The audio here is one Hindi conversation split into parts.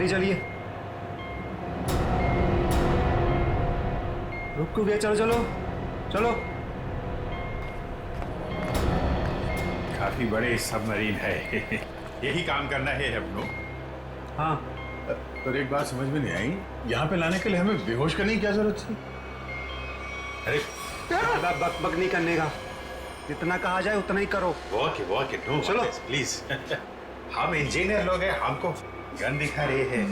नहीं चलिए। रुक गए, चलो चलो चलो। काफी बड़े सबमरीन है। यही काम करना है हम लोग। हाँ, पर एक बात समझ में नहीं आई, यहाँ पे लाने के लिए हमें बेहोश करने की क्या जरूरत थी? अरे ज्यादा बक बक नहीं करने का, जितना कहा जाए उतना ही करो। वॉक नो चलो। प्लीज। हम इंजीनियर लोग हैं, हमको गन दिखा रहे हैं।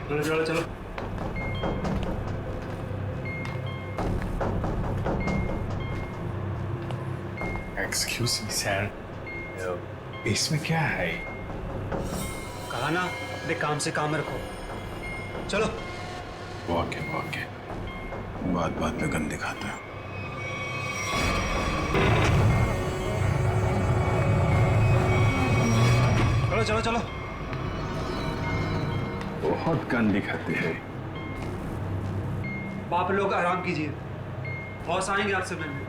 चलो चलो चलो। एक्सक्यूज मी सर, इसमें क्या है? कहा ना, अपने काम से काम रखो। चलो। वॉक है, बात बात पे गन दिखाता है। चलो चलो चलो। बहुत गन दिखाते हैं। बाप लोग आराम कीजिए, बॉस आएंगे आपसे मिलने।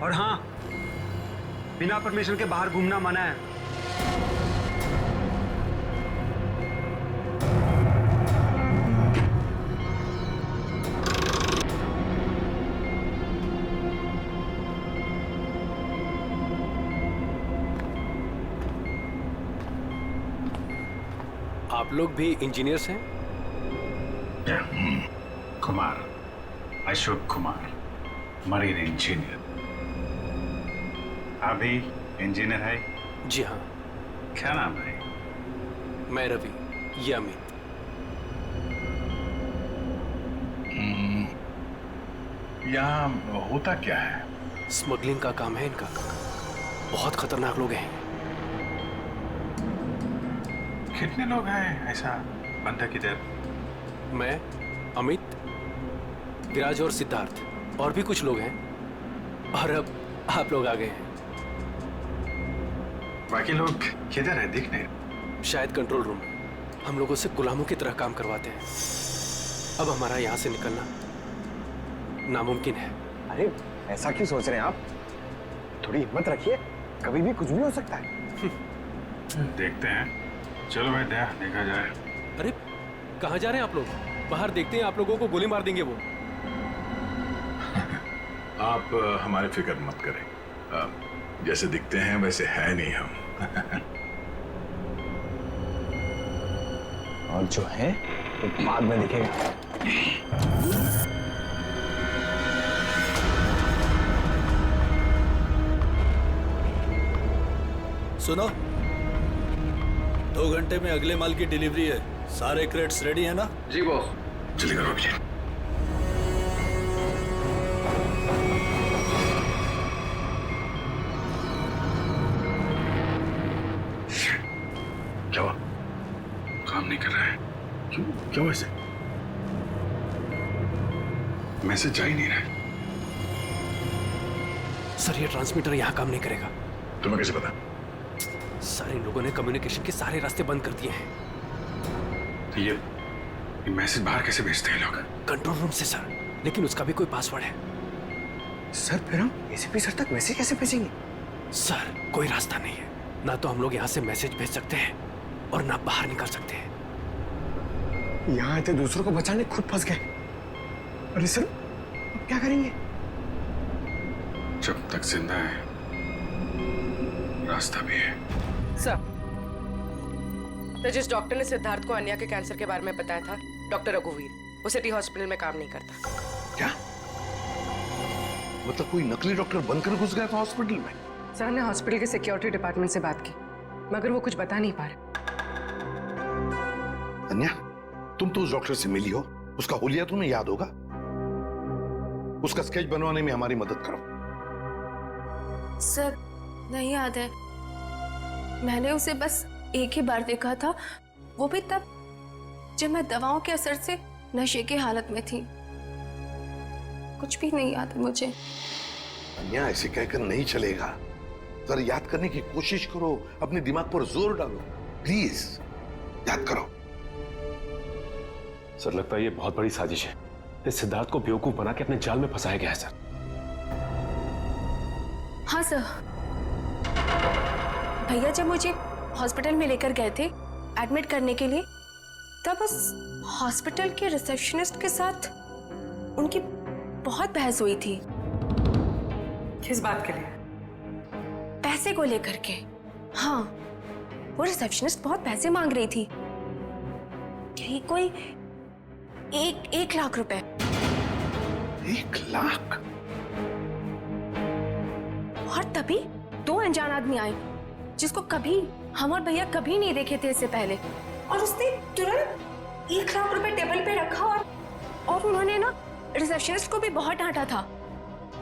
और हाँ, बिना परमिशन के बाहर घूमना मना है। आप लोग भी इंजीनियर्स हैं? Kumar, Ashok Kumar, marine engineer. आप भी इंजीनियर है? जी हाँ। क्या नाम है? मैं रवि, ये अमित। यहाँ होता क्या है? स्मगलिंग का काम है इनका। बहुत खतरनाक लोग हैं। कितने लोग हैं ऐसा बंधक इधर? मैं, अमित, विराज और सिद्धार्थ, और भी कुछ लोग हैं। और अब आप लोग आ गए हैं। बाकी लोग किधर है? दिख नहीं। शायद कंट्रोल रूम। हम लोगों से गुलामों की तरह काम करवाते हैं। अब हमारा यहाँ से निकलना नामुमकिन है। अरे ऐसा क्यों सोच रहे हैं आप? थोड़ी हिम्मत रखिए, कभी भी कुछ भी हो सकता है। देखते हैं। चलो बैठ, देखा जाए। अरे कहाँ जा रहे हैं आप लोग? बाहर देखते हैं, आप लोगों को गोली मार देंगे वो। आप हमारी फिक्र मत करें। जैसे दिखते हैं वैसे है नहीं हम। और जो है वो बाद में दिखेगा। सुनो, 2 घंटे में अगले माल की डिलीवरी है। सारे क्रेट्स रेडी है ना? जी बॉस। जल्दी करो अभी। क्या हुआ? काम नहीं कर रहा है। क्यों ऐसे? मैसेज जा ही नहीं रहा। सर, ये ट्रांसमीटर यहाँ काम नहीं करेगा। तुम्हें कैसे पता? सारे लोगों ने कम्युनिकेशन के सारे रास्ते बंद कर दिए हैं। तो ये मैसेज बाहर कैसे भेजते हैं लोग? कंट्रोल रूम से सर, लेकिन उसका भी कोई पासवर्ड है। सर फिर हम एसीपी सर तक मैसेज कैसे भेजेंगे? सर, कोई रास्ता नहीं है। ना तो हम लोग यहाँ से मैसेज भेज सकते हैं और ना बाहर निकल सकते हैं। यहाँ आते दूसरों को बचाने खुद फंस गए। अरे सर, अब क्या करेंगे? जब तक जिंदा है रास्ता भी है। सर, तो जिस डॉक्टर ने सिद्धार्थ को अन्या के कैंसर के बारे में बताया था, डॉक्टर रघुवीर, वो सिटी हॉस्पिटल में काम नहीं करता। क्या मतलब कोई नकली डॉक्टर बनकर घुस गया था हॉस्पिटल में? सर, हमने हॉस्पिटल के सिक्योरिटी डिपार्टमेंट से बात की, मगर वो कुछ बता नहीं पा रहे। अन्या, तुम तो उस डॉक्टर से मिली हो, उसका हुलिया तुम्हें याद होगा। उसका स्केच बनवाने में हमारी मदद करो। सर, नहीं याद है। मैंने उसे बस एक ही बार देखा था, वो भी तब जब मैं दवाओं के असर से नशे की हालत में थी। कुछ भी नहीं याद है मुझे। अन्या, ऐसे कहकर नहीं चलेगा। जरा याद करने की कोशिश करो, अपने दिमाग पर जोर डालो, प्लीज याद करो। सर, लगता है ये बहुत बड़ी साजिश है। इस सिद्धार्थ को बेवकूफ बना के अपने जाल में फंसाया गया है सर। हाँ सर, भैया जब मुझे हॉस्पिटल में लेकर गए थे एडमिट करने के लिए, तब उस हॉस्पिटल के रिसेप्शनिस्ट के साथ उनकी बहुत बहस हुई थी। किस बात के लिए? पैसे को लेकर के। हाँ, वो रिसेप्शनिस्ट बहुत पैसे मांग रही थी, यही कोई 1 लाख रुपए। 1 लाख? और तभी 2 अनजान आदमी आए जिसको कभी हम और भैया कभी नहीं देखे थे इससे पहले, और उसने तुरंत 1 लाख रुपए टेबल पे रखा और उन्होंने ना रिसेप्शनिस्ट को भी बहुत डांटा था।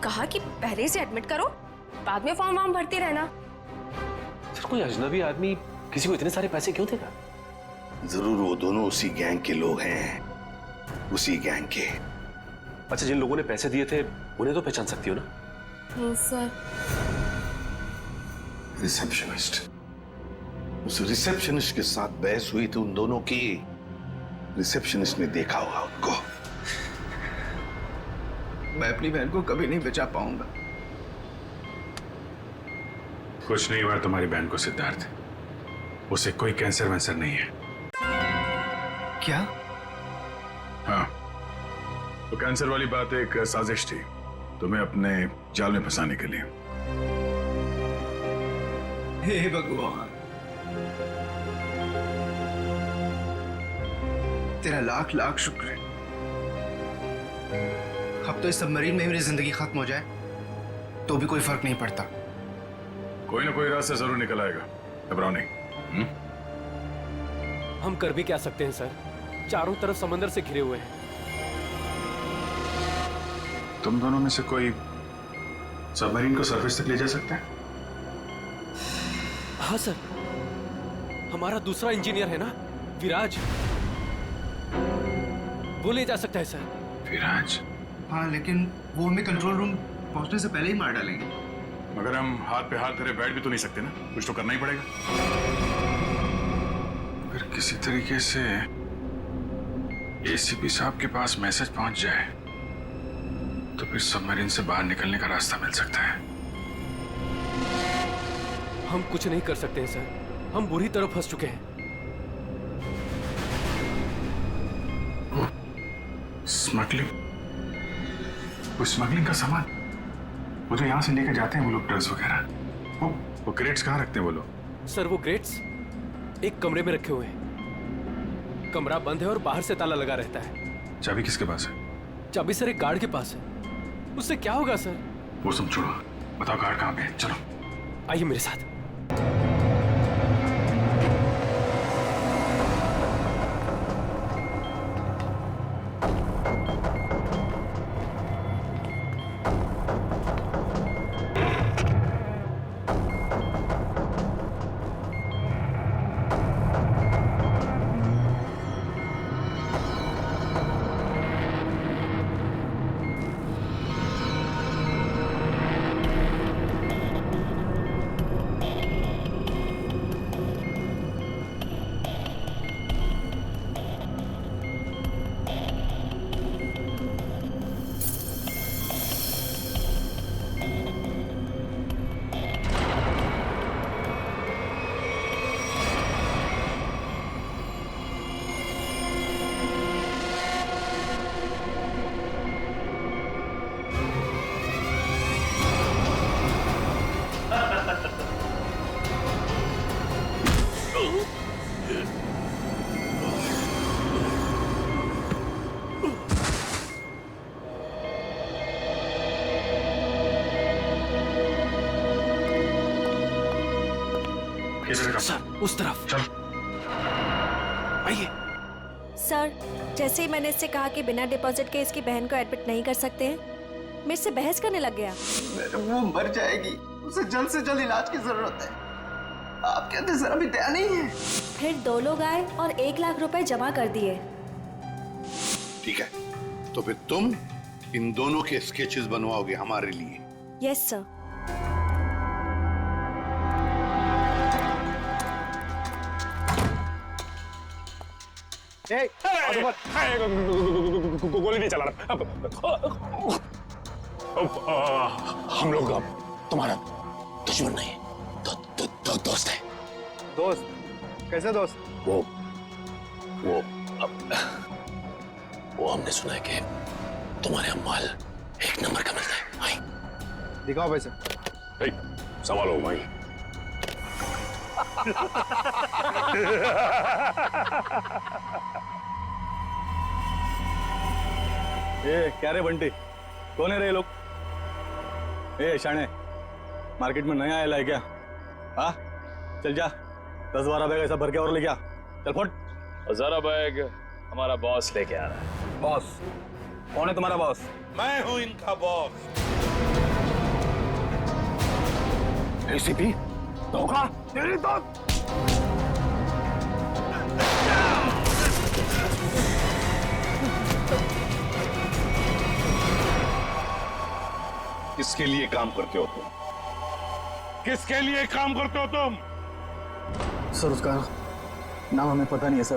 कहा कि पहले से एडमिट करो, बाद में फॉर्म वार्म भरते रहना। सर कोई अजनबी आदमी किसी को इतने सारे पैसे क्यों देगा? जरूर वो दोनों उसी गैंग के लोग हैं, उसी गैंग के। अच्छा, जिन लोगों ने पैसे दिए थे उन्हें तो पहचान सकती हो ना? सर, रिसेप्शनिस्ट, उस रिसेप्शनिस्ट के साथ बहस हुई थी उन दोनों की। रिसेप्शनिस्ट ने देखा होगा उनको। मैं अपनी बहन को कभी नहीं बचा पाऊंगा। कुछ नहीं हुआ तुम्हारी बहन को सिद्धार्थ, उसे कोई कैंसर वैंसर नहीं है। क्या? हाँ, तो कैंसर वाली बात एक साजिश थी तुम्हें अपने जाल में फंसाने के लिए। हे भगवान, तेरा लाख लाख शुक्र है। अब तो इस सबमरीन में मेरी जिंदगी खत्म हो जाए तो भी कोई फर्क नहीं पड़ता। कोई ना कोई रास्ता जरूर निकल आएगा, घबराओ नहीं। हम कर भी क्या सकते हैं सर, चारों तरफ समंदर से घिरे हुए हैं। तुम दोनों में से कोई सबमरीन को सरफेस तक ले जा सकता है? हाँ सर, हमारा दूसरा इंजीनियर है ना, विराज, वो ले जा सकता है सर। विराज? हाँ, लेकिन वो हमें कंट्रोल रूम पहुंचने से पहले ही मार डालेंगे। मगर हम हाथ पे हाथ धरे बैठ भी तो नहीं सकते ना, कुछ तो करना ही पड़ेगा। अगर किसी तरीके से एसीपी साहब के पास मैसेज पहुंच जाए तो फिर सबमरीन से बाहर निकलने का रास्ता मिल सकता है। हम कुछ नहीं कर सकते हैं सर, हम बुरी तरह फंस चुके हैं। स्मगलिंग? वो स्मगलिंग का सामान वो जो यहाँ से लेकर जाते हैं वो लोग, ड्रग्स वगैरह, वो क्रेट्स कहाँ रखते हैं वो लोग? सर वो क्रेट्स एक कमरे में रखे हुए हैं, कमरा बंद है और बाहर से ताला लगा रहता है। चाबी किसके पास है? चाबी सर एक गार्ड के पास है। उससे क्या होगा सर? वो सब छोड़ो, बताओ गार्ड कहाँ पे है, चलो। आइए मेरे साथ। सर उस तरफ चल। आइए। सर, जैसे ही मैंने इससे कहा कि बिना डिपॉजिट के इसकी बहन को एडमिट नहीं कर सकते हैं, मेरे से बहस करने लग गया। वो मर जाएगी, उसे जल्द से जल्द इलाज की जरूरत है। आपके अंदर जरा भी दया नहीं है। फिर 2 लोग आए और 1 लाख रुपए जमा कर दिए। ठीक है, तो फिर तुम इन दोनों के स्केचेस बनवाओगे हमारे लिए? Yes sir. गोली नहीं चला रहा। हम लोग तुम्हारा दुश्मन नहीं, दोस्त है। दोस्त कैसे दोस्त? वो हमने सुना है कि तुम्हारे यहाँ माल 1 नंबर का मिलता है। आई दिखाओ पैसे। सवाल हो भाई। ए क्या रे बंटी, कौन है रे ये लोग? ए शाणे, मार्केट में नया आया है क्या? हाँ चल जा, 10-12 बैग ऐसा भर के और ले क्या, चल फट। जरा बैग हमारा बॉस लेके आ रहा है। बॉस? कौन है तुम्हारा बॉस? मैं हूं इनका बॉस। एसीपी धोखा तेरी तो। किसके लिए काम करते हो तुम? किसके लिए काम करते हो तुम? सर उसका नाम हमें पता नहीं है सर।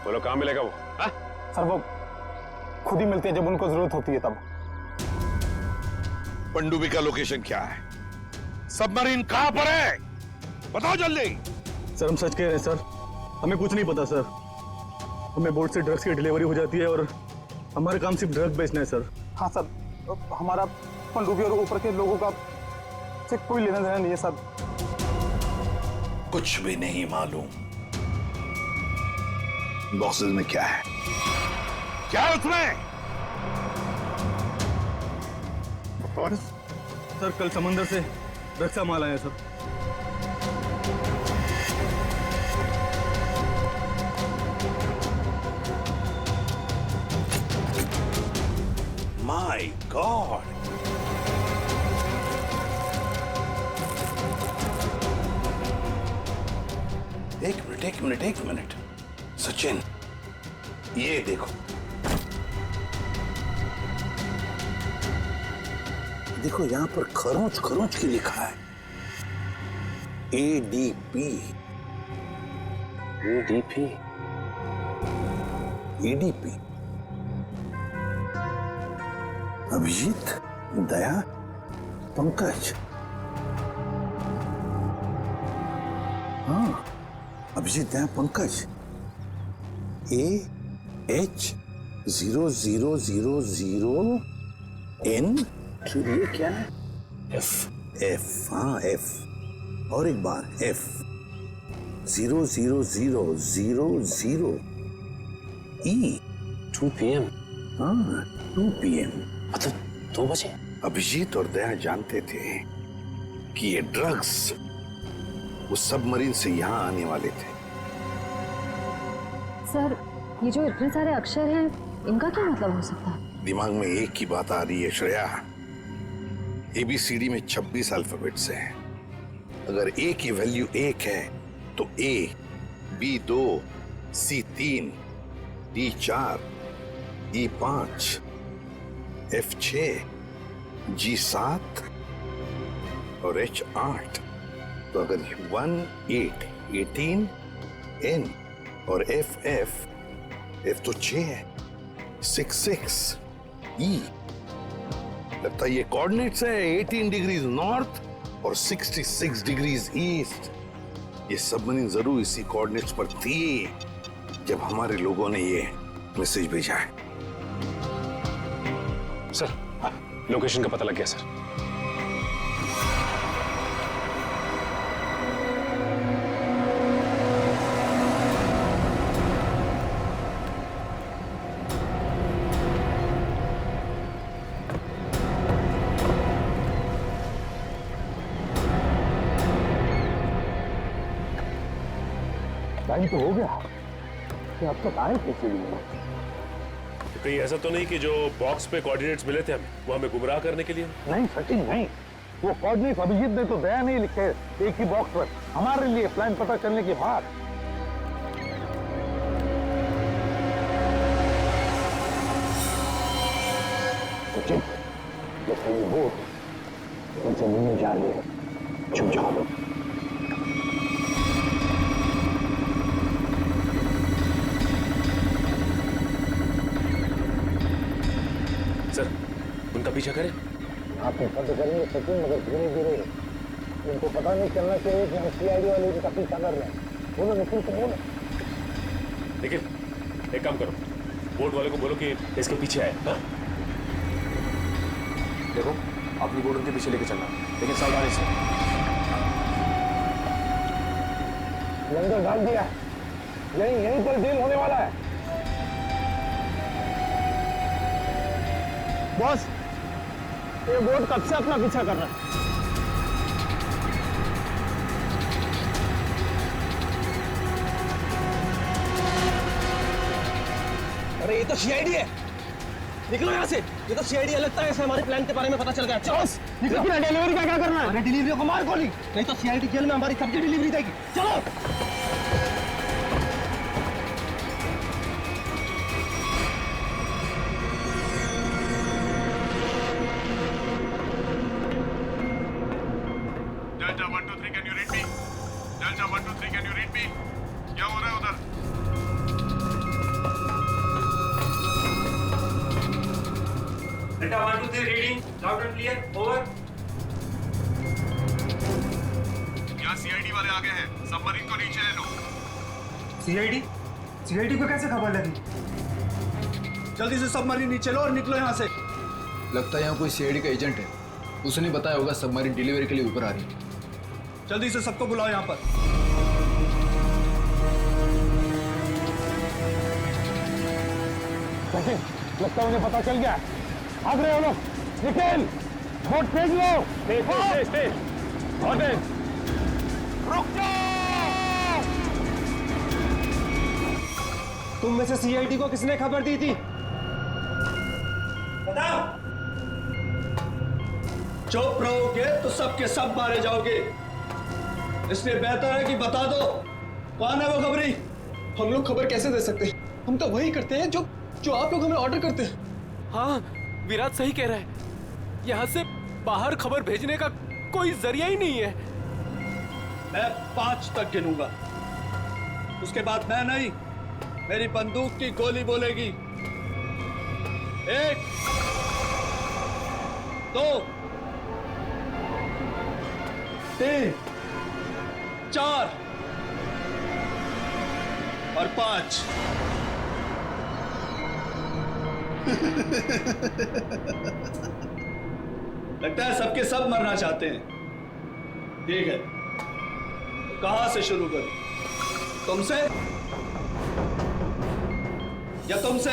बोलो कहाँ मिलेगा वो? हा? सर वो खुद ही मिलते हैं जब उनको जरूरत होती है तब। पनडुब्बी का लोकेशन क्या है? सबमरीन कहां पर है? बताओ जल्दी। सर हम सच कह रहे हैं सर, हमें कुछ नहीं पता सर। हमें बोट से ड्रग्स की डिलीवरी हो जाती है और हमारा काम सिर्फ ड्रग बेचना है सर। हाँ सर, हमारा पनडुब्बी और ऊपर के लोगों का से कोई लेना देना नहीं है सर। कुछ भी नहीं मालूम। बॉक्सेस में क्या है? क्या है उसमें? सर कल समंदर से ड्रग्स का माल आया सर। माय गॉड, एक मिनट सचिन, ये देखो, देखो यहां पर खरोंच खरोंच की लिखा है ADP। ADP अभिजीत, दया, पंकज। हाँ, अभिजीत, दया, पंकज। AH0000N। ये क्या है? F। हाँ F, और एक बार F 00000E। 2 PM। हाँ 2 PM, मतलब 2 बजे। अभिजीत और दया जानते थे कि ये ड्रग्स उस सबमरीन से यहाँ आने वाले थे। सर ये जो इतने सारे अक्षर हैं, इनका क्या मतलब हो सकता है? दिमाग में एक ही बात आ रही है श्रेया, ABCD में 26 अल्फाबेट्स हैं। अगर A की वैल्यू 1 है तो A, B 2, C 3, D 4, E 5, F 6, G 7 और H 8। तो अगर 1 8 18, N और F तो 6 है, 6 6 E। लगता है ये कोऑर्डिनेट्स है 18 डिग्रीज नॉर्थ और 66 डिग्रीज ईस्ट। ये सबमरीन जरूर इसी कोऑर्डिनेट्स पर थी जब हमारे लोगों ने ये मैसेज भेजा है। सर लोकेशन का पता लग गया सर। टाइम तो हो गया, कि अब तक आए कैसे भी? कहीं ऐसा तो नहीं कि जो बॉक्स पे कोऑर्डिनेट्स मिले थे हमें, वो हमें गुमराह करने के लिए? नहीं सचिन नहीं, वो कोऑर्डिनेट्स अभिजीत ने तो दया नहीं लिखे एक ही बॉक्स पर हमारे लिए प्लान पता चलने के बाद। सचिन जैसे ये बोट उनसे मिलने जा रही है, छुप जाओ। सर उनका पीछा करें? आप बंद करेंगे सचिन, मगर धीरे धीरे। उनको पता नहीं चलना चाहिए कि हम CID वाले इनका पीछा कर रहे हैं। बोलो निखिल को बोलो। लेकिन एक काम करो, बोट वाले को बोलो कि इसके पीछे आए। हाँ? देखो अपनी बोट उनके पीछे लेके चलना, लेकिन सावधानी से। लंगर डाल दिया, यहीं पर डील होने वाला है। बॉस, ये बोट कब से अपना पीछा कर रहा है? अरे ये तो सीआईडी है, निकलो यहाँ से। ये तो सीआईडी लगता है, हमारे प्लान के बारे में पता चल गया। चलो निकलो। डिलीवरी का क्या करना है? अरे डिलीवरी को मार गोली, नहीं तो सीआईडी जेल में हमारी सबकी डिलीवरी देगी। चलो delta 1 2 3 can you read me? Delta 1 2 3 can you read me? क्या हो रहा है उधर? Delta 1 2 3 reading loud and clear, over. यहाँ सीआईडी वाले आ गए हैं, सबमरीन को नीचे ले लो। सीआईडी को कैसे खबर लगी? जल्दी से सबमरीन नीचे लो और निकलो यहाँ से। लगता है यहाँ कोई सीआईडी का एजेंट है, उसने बताया होगा सबमरीन डिलीवरी के लिए ऊपर आ रही है। जल्दी से सबको बुलाओ यहाँ पर। लगता है उन्हें पता चल गया, भाग रहे हो लोग। निखिल, बोट फेंक लो। और रुक जाओ। तुम में से सीआईडी को किसने खबर दी थी? बताओ। चुप रहोगे तो सबके सब मारे जाओगे, इसलिए बेहतर है कि बता दो कौन है वो खबरी। हम लोग खबर कैसे दे सकते हैं? हम तो वही करते हैं जो आप लोग हमें ऑर्डर करते हैं। हाँ, विराट सही कह रहा है। यहाँ से बाहर खबर भेजने का कोई जरिया ही नहीं है। मैं 5 तक गिनूंगा, उसके बाद मैं नहीं, मेरी बंदूक की गोली बोलेगी। 1 2 3 4 और 5। लगता है सबके सब मरना चाहते हैं। ठीक है, तो कहां से शुरू करूं? तुमसे या तुमसे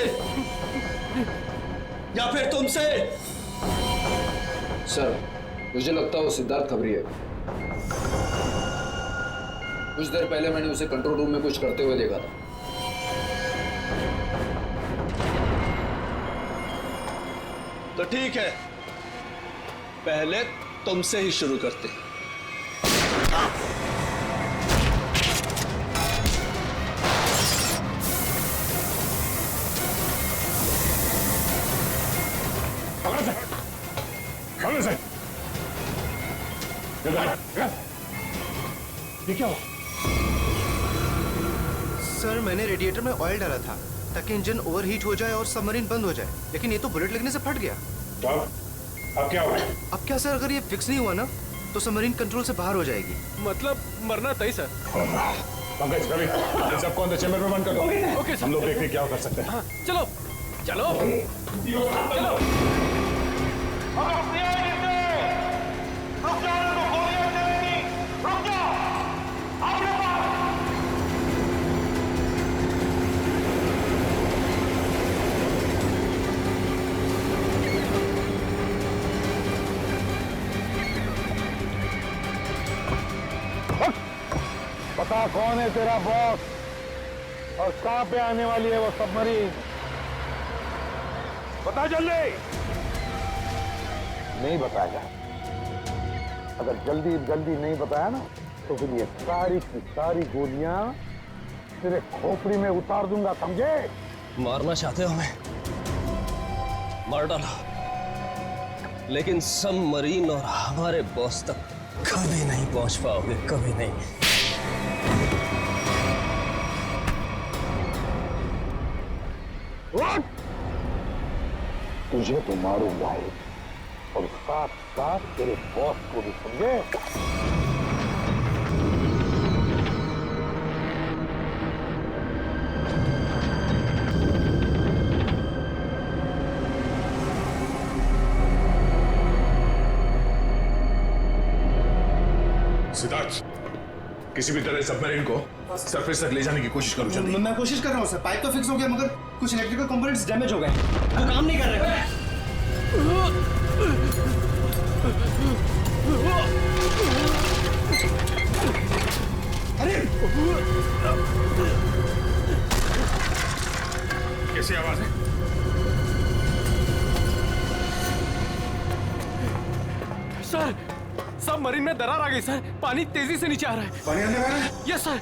या फिर तुमसे? सर, मुझे लगता है वो सिद्धार्थ खबरी है। कुछ देर पहले मैंने उसे कंट्रोल रूम में कुछ करते हुए देखा था। तो ठीक है, पहले तुमसे ही शुरू करते हैं। ये क्या हुआ? सर, मैंने रेडिएटर में ऑयल डाला था ताकि इंजन ओवरहीट हो जाए और सबमरीन बंद हो जाए, लेकिन ये तो बुलेट लगने से फट गया। अब क्या हुआ? अब क्या सर, अगर ये फिक्स नहीं हुआ ना तो सबमरीन कंट्रोल से बाहर हो जाएगी। मतलब मरना तय सर। पंकज, रवि, इन सबको अंदर चैम्बर में बंद कर दो। Okay sir. हम लोग देखते क्या कर सकते हैं। हाँ, चलो चलो चलो। पता कौन है तेरा बॉस और कहां पे आने वाली है वो सबमरीन? बता जल्दी। नहीं बताएगा। अगर जल्दी जल्दी नहीं बताया ना तो फिर ये सारी की सारी गोलियां तेरे खोपड़ी में उतार दूंगा, समझे? मारना चाहते हो हमें? मार डालो, लेकिन सबमरीन और हमारे बॉस तक कभी नहीं पहुंच पाओगे, कभी नहीं। तुझे तो मारूंगा ही और साथ साथ तेरे बॉस को भी, समझे? सिद्धार्थ, किसी भी तरह सबमरीन को सरफेस तक ले जाने की कोशिश करो जल्दी। मैं कोशिश कर रहा हूँ सर। पाइप तो फिक्स हो गया मगर कुछ इलेक्ट्रिकल कंपोनेंट्स डैमेज हो गए, वो काम नहीं कर रहे। अरे कैसी आवाज है? सर, सबमरीन में दरार आ गई सर। पानी तेजी से नीचे आ रहा है। पानी आने वाला है? Yes sir.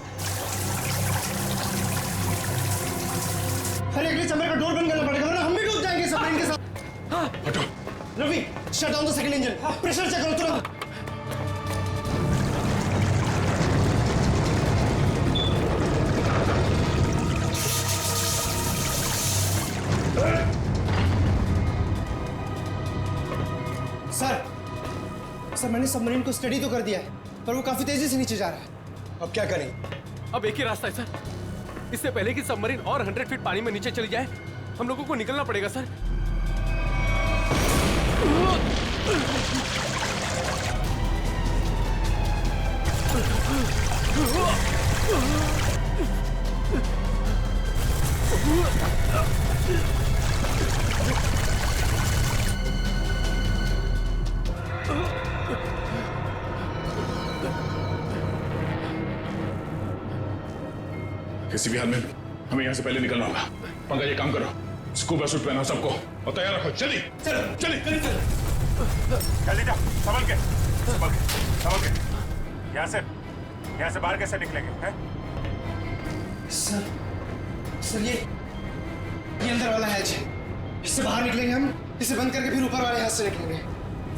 अरे अगले चैम्बर का डोर बंद करना पड़ेगा वरना हम भी डूब जाएंगे सबमरीन के साथ। हाँ। हटो। Ravi, shut down the second engine. Pressure check करो तुरंत। सर मैंने सबमरीन को स्टडी तो कर दिया है पर वो काफी तेजी से नीचे जा रहा है। अब क्या करें? अब एक ही रास्ता है सर। इससे पहले कि सबमरीन और 100 फीट पानी में नीचे चली जाए, हम लोगों को निकलना पड़ेगा सर। किसी भी हाल में हमें यहाँ से पहले निकलना होगा। पंकज, ये काम करो, स्कूबा सूट पहनाओ सबको और तैयार रखो। चलिए चलो, चलिए जल्दी जाओ, संभल के, संभल के, संभल के। यहाँ से बाहर कैसे निकलेंगे? हैं? सर ये अंदर वाला हैच है, इससे बाहर निकलेंगे हम, इसे बंद करके फिर ऊपर वाले हैच से निकलेंगे।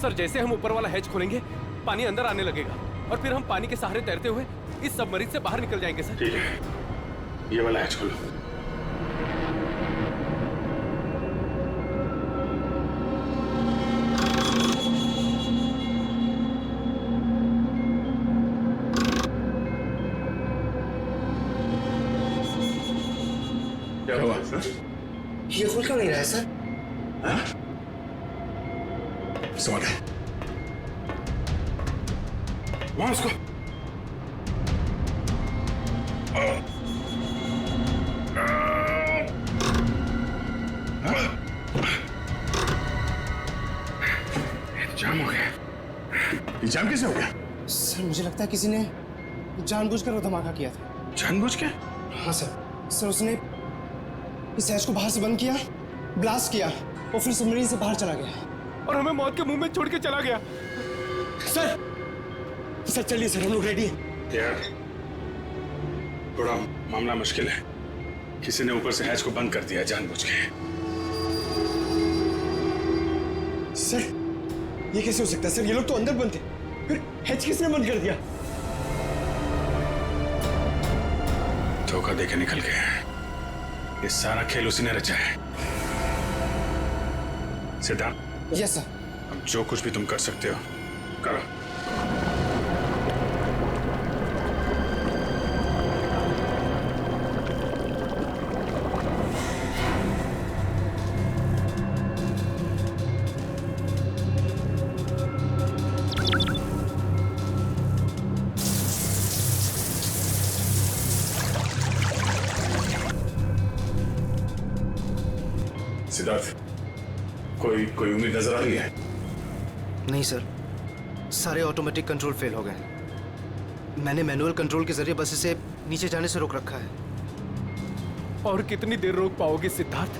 सर, जैसे हम ऊपर वाला हैच खोलेंगे, पानी अंदर आने लगेगा और फिर हम पानी के सहारे तैरते हुए इस सबमरीन से बाहर निकल जाएंगे सर। ठीक है, ये वाला हैच खोलो। क्या हुआ सर? ये खुल क्यों नहीं रहा है सर? समझ गए। वहां उसको जाम हो गया। ये जाम कैसे हो गया? सर मुझे लगता है किसी ने जानबूझकर वो धमाका किया था। जानबूझ के? हाँ सर उसने इस हैच को बाहर से बंद किया, ब्लास्ट किया और फिर सबमरीन से बाहर चला गया और हमें मौत के मुंह में छोड़ के चला गया। सर चलिए सर, हम लोग रेडी हैं। यार थोड़ा मामला मुश्किल है। किसी ने ऊपर से हैच को बंद कर दिया जानबूझ के। सर ये कैसे हो सकता है? सर ये लोग तो अंदर बंद थे, फिर हैच किसने बंद कर दिया? धोखा देके निकल गए। ये सारा खेल उसी ने रचा है। सिद्धार्थ। Yes sir. अब जो कुछ भी तुम कर सकते हो करो। सिद्धार्थ, कोई उम्मीद नजर आ रही है? नहीं सर, सारे ऑटोमेटिक कंट्रोल फेल हो गए। मैंने मैनुअल कंट्रोल के जरिए बस इसे नीचे जाने से रोक रखा है। और कितनी देर रोक पाओगे सिद्धार्थ?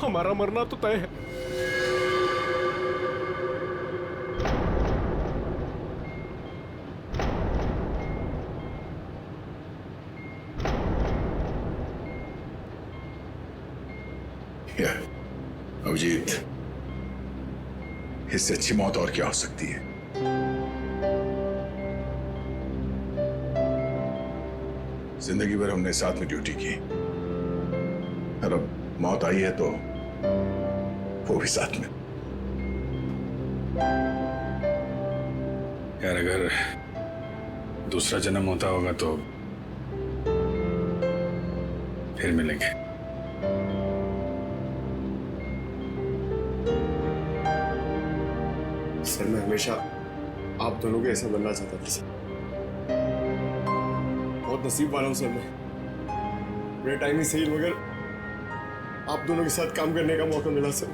हमारा मरना तो तय है। अभिजीत, इससे अच्छी मौत और क्या हो सकती है? जिंदगी भर हमने साथ में ड्यूटी की और अब मौत आई है तो वो भी साथ में। यार अगर दूसरा जन्म होता होगा तो फिर मिलेंगे। सर मैं हमेशा आप दोनों के ऐसा बनना चाहता था सर। बहुत नसीब वाला हूँ सर मैं। मेरा टाइम ही सही मगर आप दोनों के साथ काम करने का मौका मिला सर।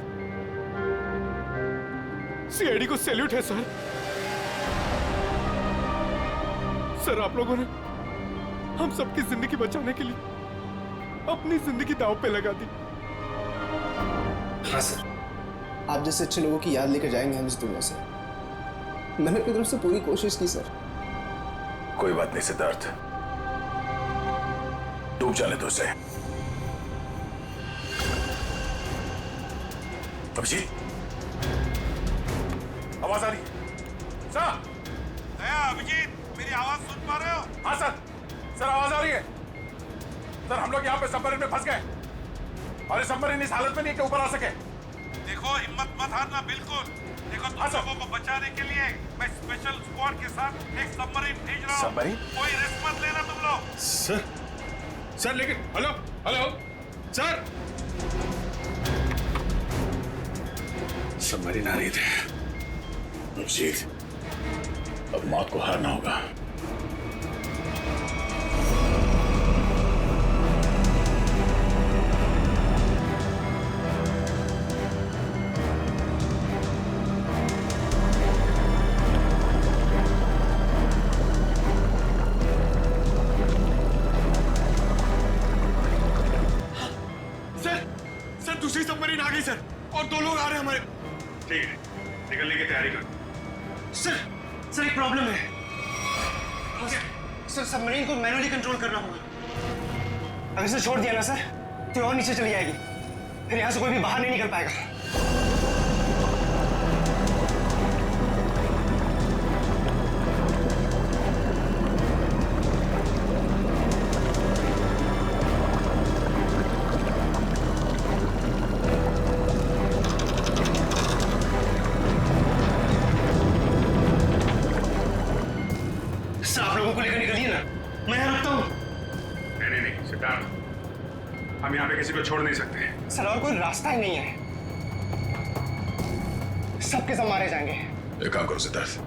सीआईडी को सैल्यूट है सर। सर आप लोगों ने हम सबकी जिंदगी बचाने के लिए अपनी जिंदगी दांव पे लगा दी। हाँ सर, आप जैसे अच्छे लोगों की याद लेकर जाएंगे हम इस दुनिया से। मैंने अपनी तरफ से पूरी कोशिश की सर। कोई बात नहीं सिद्धार्थ, डूब जाने दो उसे। अभिजीत, आवाज आ रही है? सर, दया, अभिजीत, मेरी आवाज सुन पा रहे हो? हाँ सर, सर आवाज आ रही है। सर हम लोग यहाँ पे सबमरीन में फंस गए और ये सबमरीन इस हालत में नहीं कि ऊपर आ सके। देखो हिम्मत मत हारना बिल्कुल। देखो तुम लोगों को बचाने के लिए मैं स्पेशल स्क्वाड के साथ एक सबमरीन भेज रहा हूँ। सबमरीन? कोई रिस्क मत लेना तुम लोग। सर लेकिन हेलो हेलो सर, सबमरीन आ रही थी। अभिजीत, अब मौत को हारना होगा। सर दूसरी सबमरीन आ गई सर, और 2 लोग आ रहे हैं हमारे। ठीक है, निकलने की तैयारी कर। सर एक प्रॉब्लम है। सर सबमरीन को मैनुअली कंट्रोल करना होगा। अगर इसे छोड़ दिया ना सर तो और नीचे चली जाएगी, फिर यहाँ से कोई भी बाहर नहीं निकल पाएगा। आप लोगों को लेकर निकलिए ना, मैं यहाँ रुकता हूँ। नहीं सिद्धार्थ, हम यहाँ पे किसी को छोड़ नहीं सकते। सर और कोई रास्ता ही नहीं है, सबके सब मारे जाएंगे। एक काम करो सिद्धार्थ,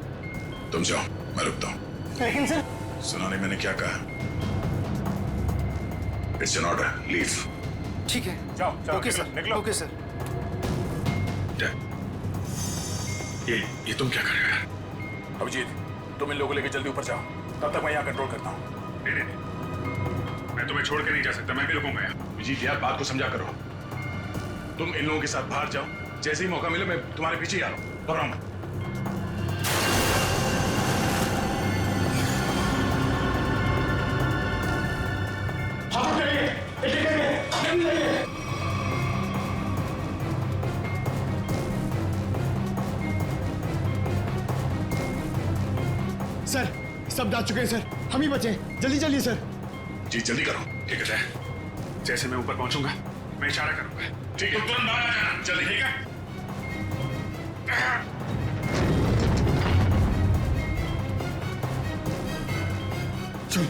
तुम जाओ, मैं रुकता हूँ। लेकिन सर, सुना नहीं मैंने क्या कहा? It's an order, leave. ठीक है, जाओ ओके सर, निकलो। Okay sir. ये तुम क्या कर रहे हो यार? अभिजीत, तुम इन लोगों को लेकर जल्दी ऊपर जाओ, तब तक मैं यहाँ कंट्रोल करता हूँ। नहीं, मैं तुम्हें छोड़ के नहीं जा सकता, मैं भी रुकूंगा यहाँ। अभिजीत यार, बात को समझा करो। तुम इन लोगों के साथ बाहर जाओ, जैसे ही मौका मिले मैं तुम्हारे पीछे ही आ रहा हूँ। घबराऊंगा। सर सब जा चुके हैं सर, हम ही बचे। जल्दी चलिए सर। जी जल्दी करो। ठीक है, जैसे मैं ऊपर पहुंचूंगा मैं इशारा करूंगा। ठीक है, तुरंत बाहर आ जाना जल्दी। ठीक है, चल।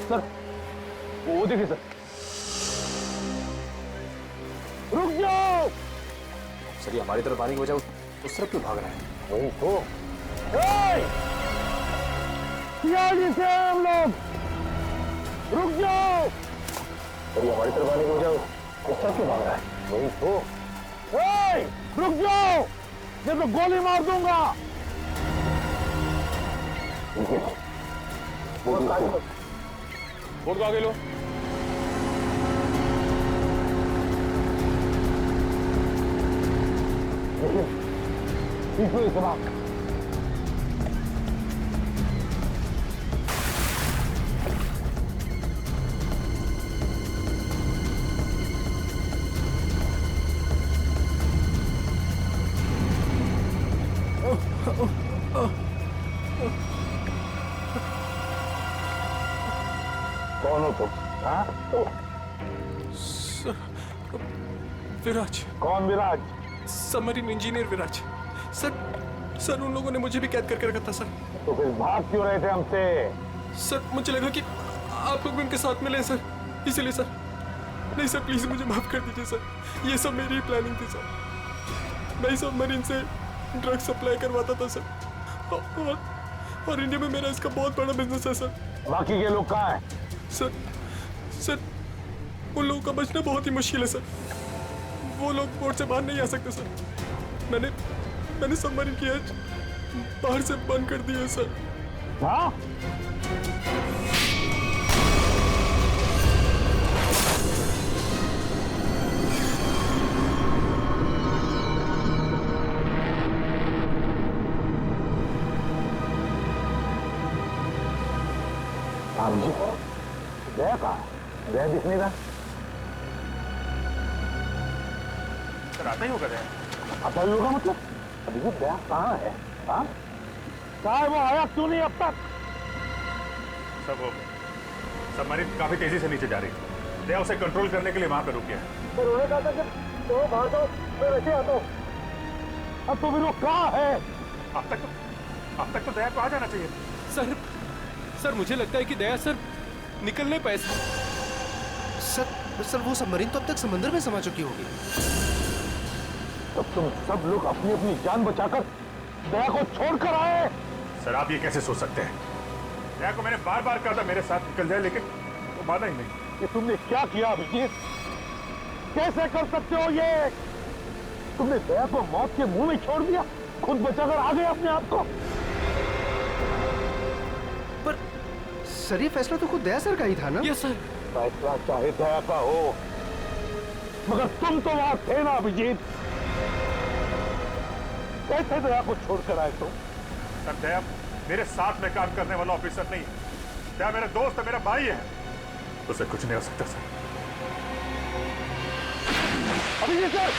सर वो देखिए सर। रुक जाओ सर, ये हमारी तरफ आने की वजह उस तरफ क्यों भाग रहा है? वही तो से हम लोग रुक जाओ। सर, ये हमारी तरफ आने की वजह उस तरफ क्यों भाग रहा है? वही तो रुक जाओ, ये तो गोली मार दूंगा। बोर्ड को आगे लो। देखिए जनाब, कौन हो तुम? हाँ? विराज। कौन विराज? सबमरीन इंजीनियर विराज। सर उन लोगों ने मुझे भी कैद करके रखा था सर। तो फिर भाग क्यों रहे थे हमसे? सर मुझे लगा कि आप लोग भी उनके साथ मिले सर, इसीलिए सर। नहीं सर, प्लीज मुझे माफ कर दीजिए सर, ये सब मेरी प्लानिंग थी सर। मैं सबमरीन से ड्रग सप्लाई करवाता था सर, और इंडिया में मेरा इसका बहुत बड़ा बिजनेस है सर। बाकी के लोग कहाँ हैं? सर उन लोगों का बचना बहुत ही मुश्किल है सर। वो लोग बोर्ड से बाहर नहीं आ सकते सर। मैंने सबमरीन की एज बाहर से बंद कर दी है सर। हाँ? दया कहाँ? दया दिख नहीं रहा। सर आता ही होगा दया। आता ही होगा मतलब? अभी ये दया कहाँ है? हाँ? कहाँ है वो? आया क्यों नहीं अब तक? सब वो सबमरीन काफी तेजी से नीचे जा रही है। दया उसे कंट्रोल करने के लिए वहां पर रुक गया है। तो उन्होंने कहा था कि तो बाहर जाओ, मैं वैसे आता हूँ। अब तो फिर वो कहाँ है? अब तक तो दया को आ जाना चाहिए। सर मुझे लगता है कि दया सर निकलने पाए सर वो सबमरीन तो अब तक समंदर में समा चुकी होगी। तब तुम सब लोग अपनी अपनी जान बचाकर दया को छोड़कर आए। सर आप ये कैसे सोच सकते हैं? दया को मैंने बार बार कहा था मेरे साथ निकल जाए, लेकिन वो माना ही नहीं। ये तुमने क्या किया अभिजीत? कैसे कर सकते हो ये? तुमने दया को मौत के मुंह में छोड़ दिया, खुद बचाकर आ गए अपने आप को। पर सर ये फैसला तो खुद दया सर का ही था ना? Yes sir. फैसला चाहे दया का हो, मगर तुम तो वहां थे ना अभिजीत। कैसे दया को छोड़कर आए तुम? सर दया मेरे साथ में काम करने वाला ऑफिसर नहीं है। दया मेरा दोस्त है, मेरा भाई है, उसे कुछ नहीं हो सकता सर। अभिजीत सर!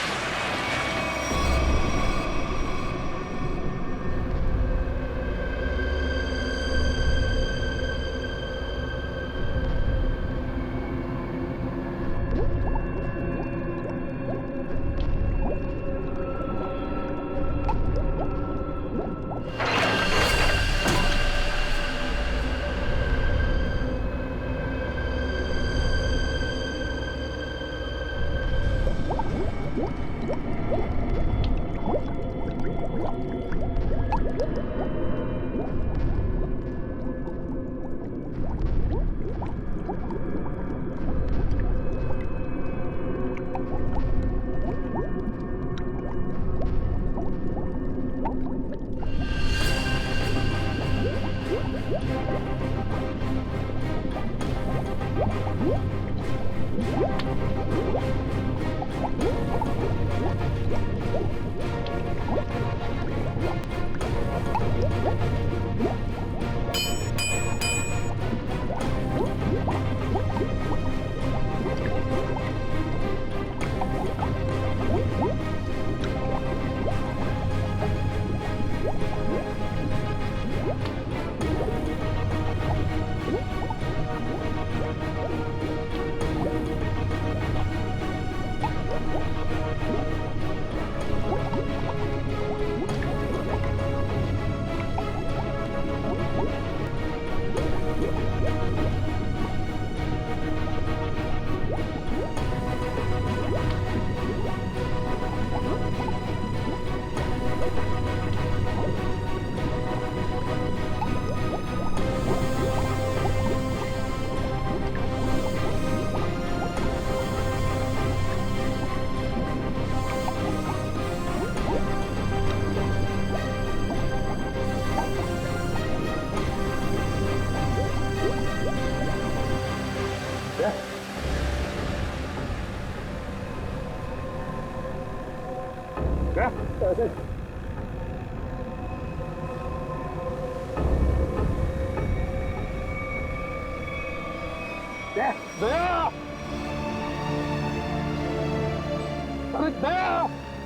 अरे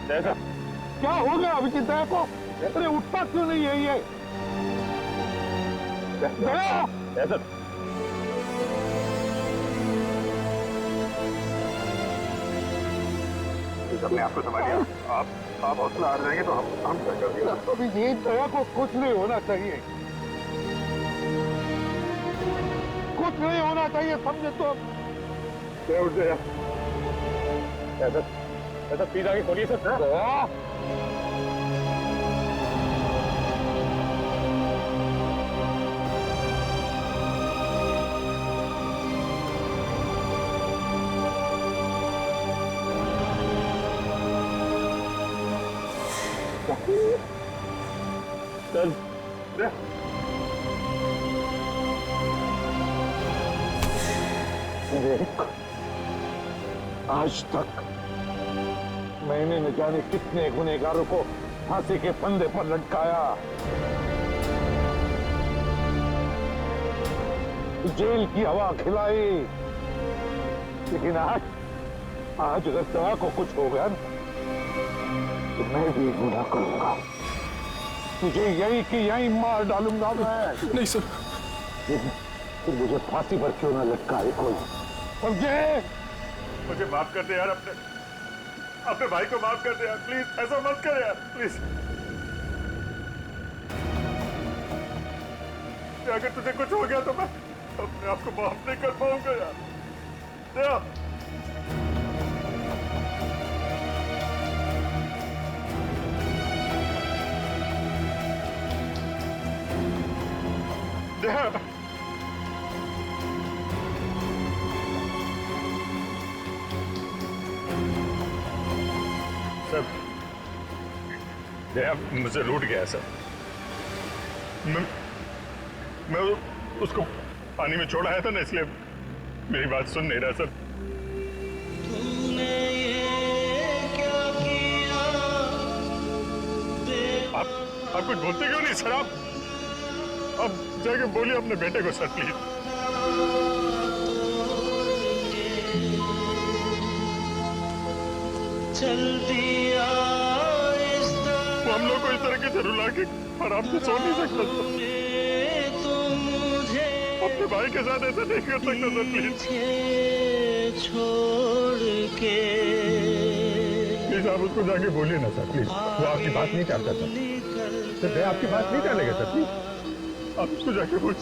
दया, क्या हो गया अभिजीत दया को? अरे उठता क्यों नहीं है ये? दया, अपने आप को संभालिए। आप हौसला हार जाएंगे तो हम क्या करेंगे? अभिजीत दया को कुछ नहीं होना चाहिए, कुछ नहीं होना चाहिए, समझे तो? उठ गया। ऐसा प्लीज आगे खोलिए सर। आज तक मैंने न जाने कितने गुनहगारों को फांसी के फंदे पर लटकाया, जेल की हवा खिलाई, लेकिन आज अगर दया को कुछ हो गया तो मैं भी गुनाह करूंगा, तुझे यही कि यही मार डालूंगा मैं। नहीं सर। तो मुझे फांसी पर क्यों ना लटकाए कोई, समझे? मुझे माफ कर दे यार, अपने भाई को माफ कर दे यार, प्लीज ऐसा मत कर यार, प्लीज। अगर तुझे कुछ हो गया तो मैं अपने आप को माफ नहीं कर पाऊंगा यार। दया, दया, दया मुझसे रूठ गया सर। मैं उसको पानी में छोड़ आया था ना, इसलिए मेरी बात सुन नहीं रहा सर। आप कुछ बोलते क्यों नहीं सर? आप जाके बोलिए अपने बेटे को सर प्लीज। वो हम लोग को इस तरह से रुला के आराम से सो नहीं सकता सर। अपने भाई के साथ ऐसा नहीं कर सकता सर प्लीज। प्लीज आप उसको जाके बोलिए ना सर प्लीज। वो आपकी बात नहीं चाहता सर। मैं आपकी बात नहीं टालेगा सर प्लीज। आप उसको जाके बोलिए।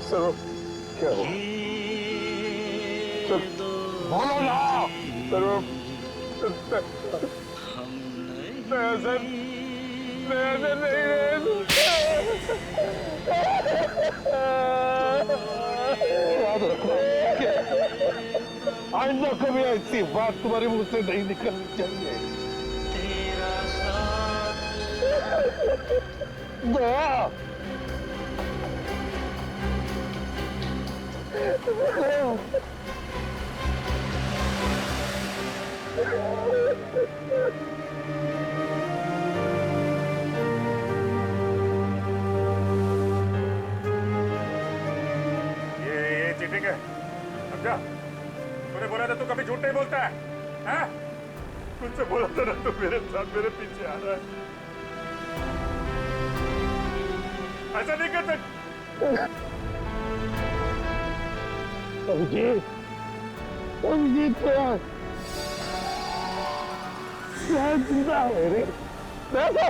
सर क्या हो? बोलो ना सर। याद रखना, आइंदा कभी ऐसी बात तुम्हारे मुंह से नहीं निकलनी चाहिए। दया, ये चीटिंग है, समझा? तूने बोला था तू कभी झूठ नहीं बोलता है, हैं? तुझसे बोला था ना तू मेरे साथ मेरे पीछे आ रहा है। ऐसा नहीं कर सकता। अभिजीत, अभिजीत क्या जिंदा है रे? देखो